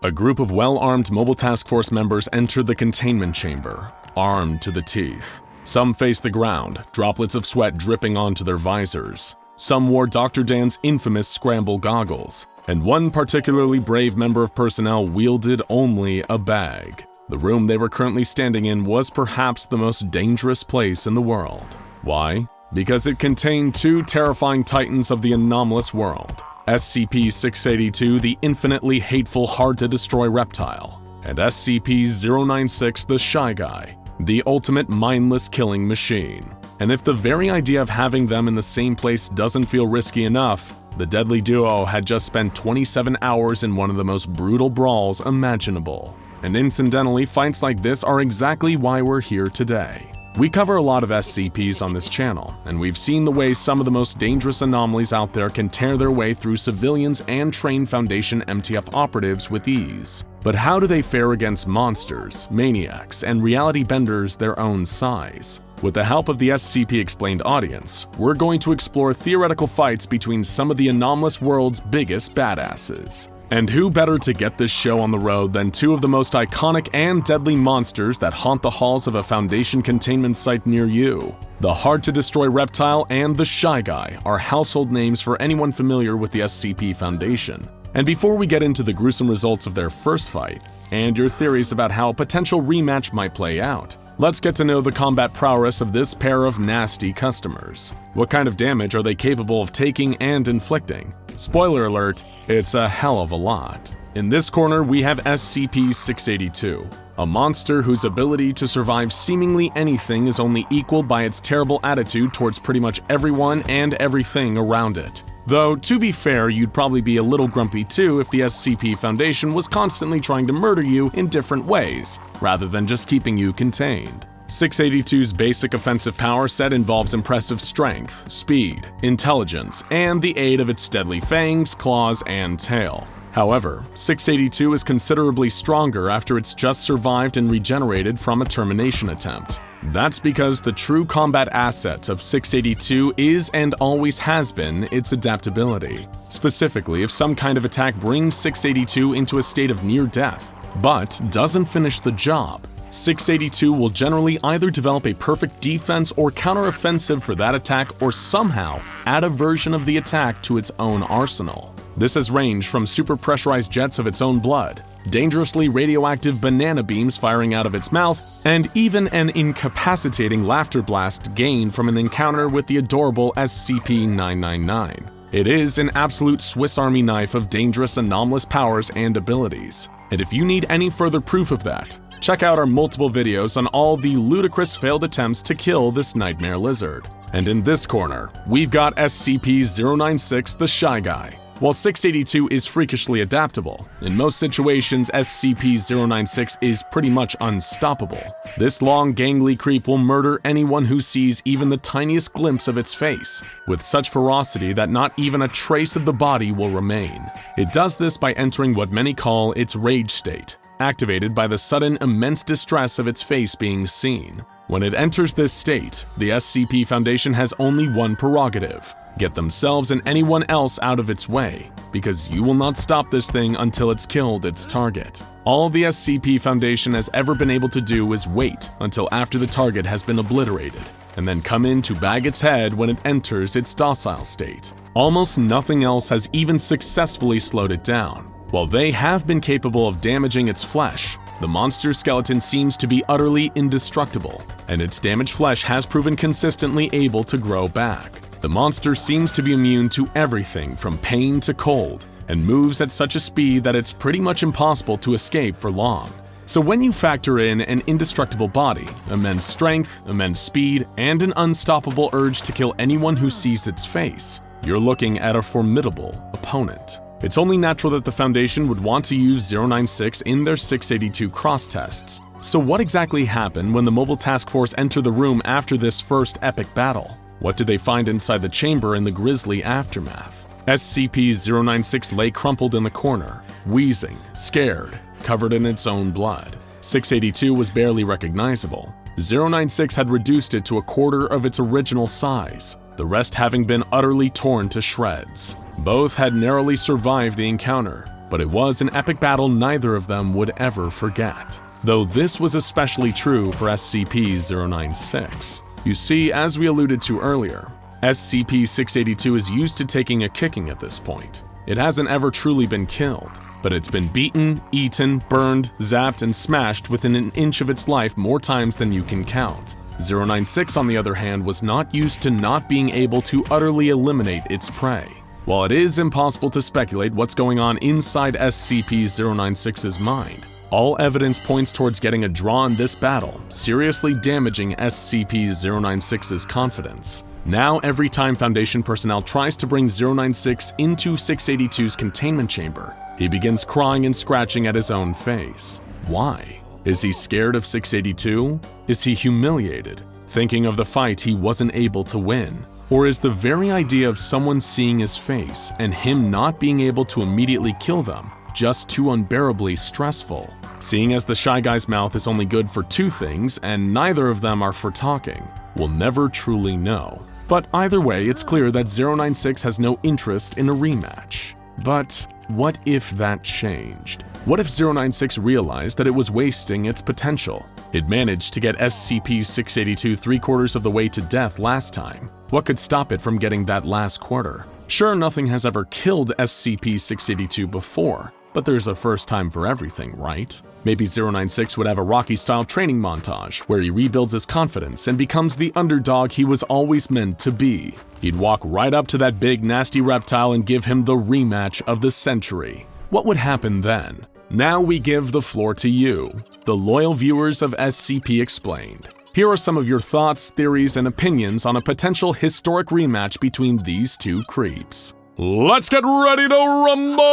A group of well-armed Mobile Task Force members enter the containment chamber, armed to the teeth. Some faced the ground, droplets of sweat dripping onto their visors. Some wore Dr. Dan's infamous scramble goggles, and one particularly brave member of personnel wielded only a bag. The room they were currently standing in was perhaps the most dangerous place in the world. Why? Because it contained two terrifying titans of the anomalous world, SCP-682, the infinitely hateful hard-to-destroy reptile, and SCP-096, the Shy Guy, the ultimate mindless killing machine. And if the very idea of having them in the same place doesn't feel risky enough, the deadly duo had just spent 27 hours in one of the most brutal brawls imaginable. And incidentally, fights like this are exactly why we're here today. We cover a lot of SCPs on this channel, and we've seen the way some of the most dangerous anomalies out there can tear their way through civilians and trained Foundation MTF operatives with ease. But how do they fare against monsters, maniacs, and reality benders their own size? With the help of the SCP Explained audience, we're going to explore theoretical fights between some of the anomalous world's biggest badasses. And who better to get this show on the road than two of the most iconic and deadly monsters that haunt the halls of a Foundation containment site near you. The hard-to-destroy reptile and the Shy Guy are household names for anyone familiar with the SCP Foundation. And before we get into the gruesome results of their first fight, and your theories about how a potential rematch might play out, let's get to know the combat prowess of this pair of nasty customers. What kind of damage are they capable of taking and inflicting? Spoiler alert, it's a hell of a lot. In this corner, we have SCP-682, a monster whose ability to survive seemingly anything is only equaled by its terrible attitude towards pretty much everyone and everything around it. Though, to be fair, you'd probably be a little grumpy too if the SCP Foundation was constantly trying to murder you in different ways, rather than just keeping you contained. 682's basic offensive power set involves impressive strength, speed, intelligence, and the aid of its deadly fangs, claws, and tail. However, 682 is considerably stronger after it's just survived and regenerated from a termination attempt. That's because the true combat asset of 682 is and always has been its adaptability. Specifically, if some kind of attack brings 682 into a state of near death, but doesn't finish the job, 682 will generally either develop a perfect defense or counteroffensive for that attack or somehow add a version of the attack to its own arsenal. This has ranged from super pressurized jets of its own blood, dangerously radioactive banana beams firing out of its mouth, and even an incapacitating laughter blast gained from an encounter with the adorable SCP-999. It is an absolute Swiss Army knife of dangerous anomalous powers and abilities. And if you need any further proof of that, check out our multiple videos on all the ludicrous failed attempts to kill this nightmare lizard. And in this corner, we've got SCP-096, the Shy Guy. While 682 is freakishly adaptable, in most situations SCP-096 is pretty much unstoppable. This long, gangly creep will murder anyone who sees even the tiniest glimpse of its face, with such ferocity that not even a trace of the body will remain. It does this by entering what many call its rage state, activated by the sudden immense distress of its face being seen. When it enters this state, the SCP Foundation has only one prerogative: get themselves and anyone else out of its way, because you will not stop this thing until it's killed its target. All the SCP Foundation has ever been able to do is wait until after the target has been obliterated, and then come in to bag its head when it enters its docile state. Almost nothing else has even successfully slowed it down. While they have been capable of damaging its flesh, the monster's skeleton seems to be utterly indestructible, and its damaged flesh has proven consistently able to grow back. The monster seems to be immune to everything from pain to cold, and moves at such a speed that it's pretty much impossible to escape for long. So when you factor in an indestructible body, immense strength, immense speed, and an unstoppable urge to kill anyone who sees its face, you're looking at a formidable opponent. It's only natural that the Foundation would want to use 096 in their 682 cross tests. So what exactly happened when the Mobile Task Force entered the room after this first epic battle? What did they find inside the chamber in the grisly aftermath? SCP-096 lay crumpled in the corner, wheezing, scared, covered in its own blood. 682 was barely recognizable. 096 had reduced it to a quarter of its original size, the rest having been utterly torn to shreds. Both had narrowly survived the encounter, but it was an epic battle neither of them would ever forget. Though this was especially true for SCP-096. You see, as we alluded to earlier, SCP-682 is used to taking a kicking at this point. It hasn't ever truly been killed, but it's been beaten, eaten, burned, zapped, and smashed within an inch of its life more times than you can count. 096, on the other hand, was not used to not being able to utterly eliminate its prey. While it is impossible to speculate what's going on inside SCP-096's mind, all evidence points towards getting a draw in this battle, seriously damaging SCP-096's confidence. Now, every time Foundation personnel tries to bring 096 into 682's containment chamber, he begins crying and scratching at his own face. Why? Is he scared of 682? Is he humiliated, thinking of the fight he wasn't able to win? Or is the very idea of someone seeing his face and him not being able to immediately kill them just too unbearably stressful? Seeing as the Shy Guy's mouth is only good for two things and neither of them are for talking, we'll never truly know. But either way, it's clear that 096 has no interest in a rematch. But what if that changed? What if 096 realized that it was wasting its potential? It managed to get SCP-682 3/4 of the way to death last time. What could stop it from getting that last quarter? Sure, nothing has ever killed SCP-682 before, but there's a first time for everything, right? Maybe 096 would have a Rocky-style training montage where he rebuilds his confidence and becomes the underdog he was always meant to be. He'd walk right up to that big nasty reptile and give him the rematch of the century. What would happen then? Now we give the floor to you, the loyal viewers of SCP Explained. Here are some of your thoughts, theories, and opinions on a potential historic rematch between these two creeps. Let's get ready to rumble!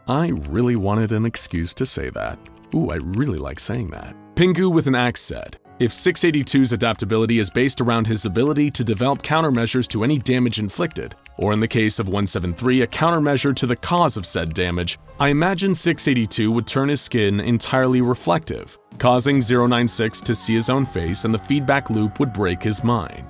I really wanted an excuse to say that. Ooh, I really like saying that. Pingu with an axe said, if 682's adaptability is based around his ability to develop countermeasures to any damage inflicted, or in the case of 173, a countermeasure to the cause of said damage, I imagine 682 would turn his skin entirely reflective, causing 096 to see his own face and the feedback loop would break his mind.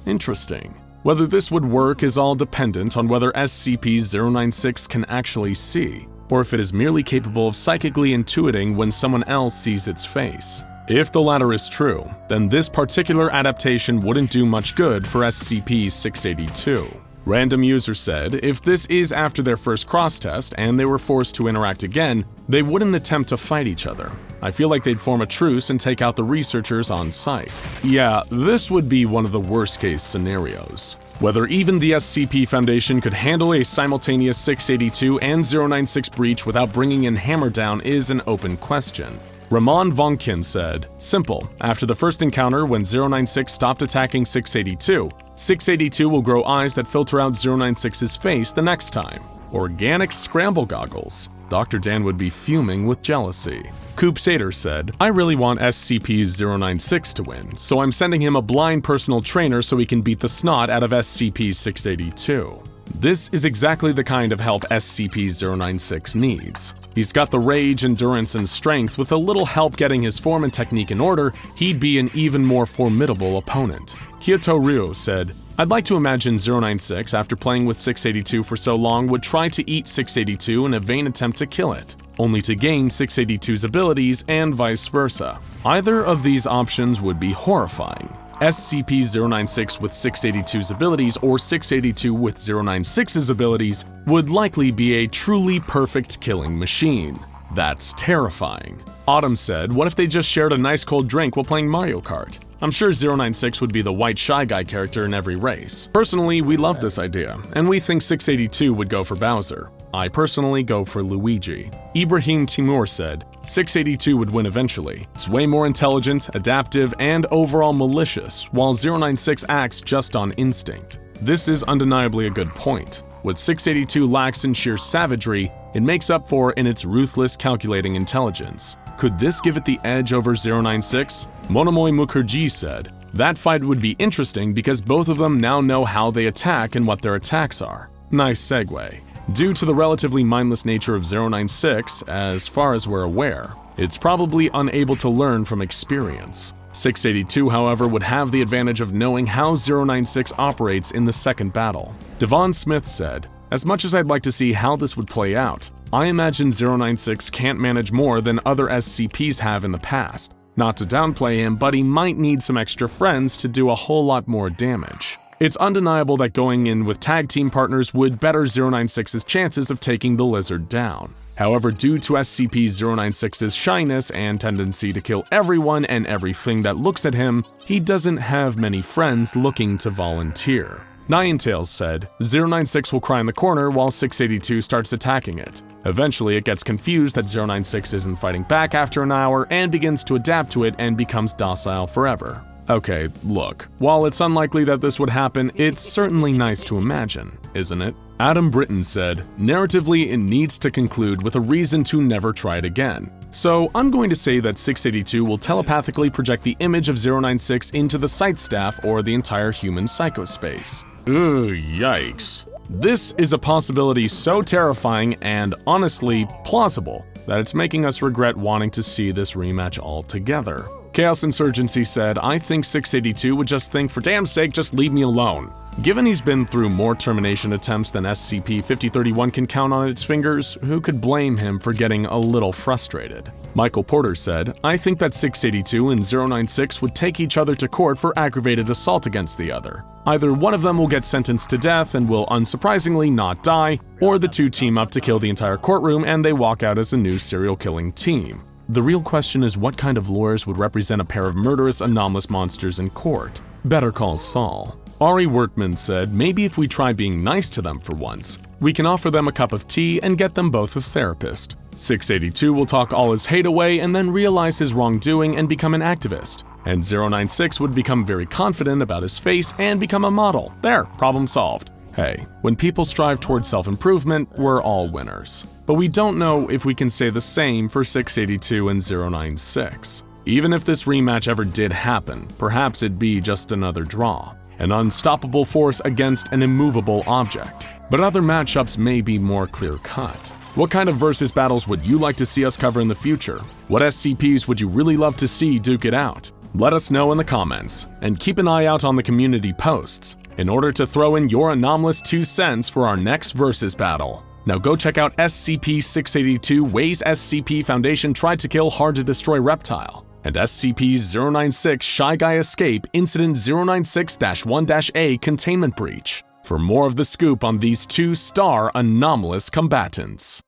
Interesting. Whether this would work is all dependent on whether SCP-096 can actually see, or if it is merely capable of psychically intuiting when someone else sees its face. If the latter is true, then this particular adaptation wouldn't do much good for SCP-682. Random user said if this is after their first cross-test and they were forced to interact again, they wouldn't attempt to fight each other. I feel like they'd form a truce and take out the researchers on site. Yeah, this would be one of the worst-case scenarios. Whether even the SCP Foundation could handle a simultaneous 682 and 096 breach without bringing in Hammerdown is an open question. Ramon Vonkin said, simple, after the first encounter when 096 stopped attacking 682, 682 will grow eyes that filter out 096's face the next time. Organic scramble goggles. Dr. Dan would be fuming with jealousy. Coop Sater said, I really want SCP-096 to win, so I'm sending him a blind personal trainer so he can beat the snot out of SCP-682. This is exactly the kind of help SCP-096 needs. He's got the rage, endurance, and strength. With a little help getting his form and technique in order, he'd be an even more formidable opponent. Kyoto Ryo said, I'd like to imagine 096, after playing with 682 for so long, would try to eat 682 in a vain attempt to kill it, only to gain 682's abilities and vice versa. Either of these options would be horrifying. SCP-096 with 682's abilities or 682 with 096's abilities would likely be a truly perfect killing machine. That's terrifying. Autumn said, what if they just shared a nice cold drink while playing Mario Kart? I'm sure 096 would be the white Shy Guy character in every race. Personally, we love this idea, and we think 682 would go for Bowser. I personally go for Luigi. Ibrahim Timur said, 682 would win eventually. It's way more intelligent, adaptive, and overall malicious, while 096 acts just on instinct. This is undeniably a good point. What 682 lacks in sheer savagery, it makes up for in its ruthless, calculating intelligence. Could this give it the edge over 096? Monomoy Mukherjee said, that fight would be interesting because both of them now know how they attack and what their attacks are. Nice segue. Due to the relatively mindless nature of 096, as far as we're aware, it's probably unable to learn from experience. 682, however, would have the advantage of knowing how 096 operates in the second battle. Devon Smith said, As much as I'd like to see how this would play out, I imagine 096 can't manage more than other SCPs have in the past. Not to downplay him, but he might need some extra friends to do a whole lot more damage. It's undeniable that going in with tag team partners would better 096's chances of taking the lizard down. However, due to SCP-096's shyness and tendency to kill everyone and everything that looks at him, he doesn't have many friends looking to volunteer. Ninetales said, 096 will cry in the corner while 682 starts attacking it. Eventually, it gets confused that 096 isn't fighting back after an hour and begins to adapt to it and becomes docile forever. Okay, look, while it's unlikely that this would happen, it's certainly nice to imagine, isn't it? Adam Britton said, narratively it needs to conclude with a reason to never try it again. So I'm going to say that 682 will telepathically project the image of 096 into the site staff or the entire human psychospace. Ugh, yikes. This is a possibility so terrifying and honestly plausible that it's making us regret wanting to see this rematch altogether. Chaos Insurgency said, I think 682 would just think, for damn sake, just leave me alone. Given he's been through more termination attempts than SCP-5031 can count on its fingers, who could blame him for getting a little frustrated? Michael Porter said, I think that 682 and 096 would take each other to court for aggravated assault against the other. Either one of them will get sentenced to death and will unsurprisingly not die, or the two team up to kill the entire courtroom and they walk out as a new serial killing team. The real question is what kind of lawyers would represent a pair of murderous, anomalous monsters in court? Better call Saul. Ari Workman said, maybe if we try being nice to them for once, we can offer them a cup of tea and get them both a therapist. 682 will talk all his hate away and then realize his wrongdoing and become an activist. And 096 would become very confident about his face and become a model. There, problem solved. Hey, when people strive towards self-improvement, we're all winners. But we don't know if we can say the same for 682 and 096. Even if this rematch ever did happen, perhaps it'd be just another draw. An unstoppable force against an immovable object. But other matchups may be more clear-cut. What kind of versus battles would you like to see us cover in the future? What SCPs would you really love to see duke it out? Let us know in the comments, and keep an eye out on the community posts in order to throw in your anomalous 2 cents for our next versus battle. Now go check out SCP-682 Ways SCP Foundation Tried to Kill Hard to Destroy Reptile, and SCP-096 Shy Guy Escape Incident 096-1-A Containment Breach for more of the scoop on these 2-star anomalous combatants.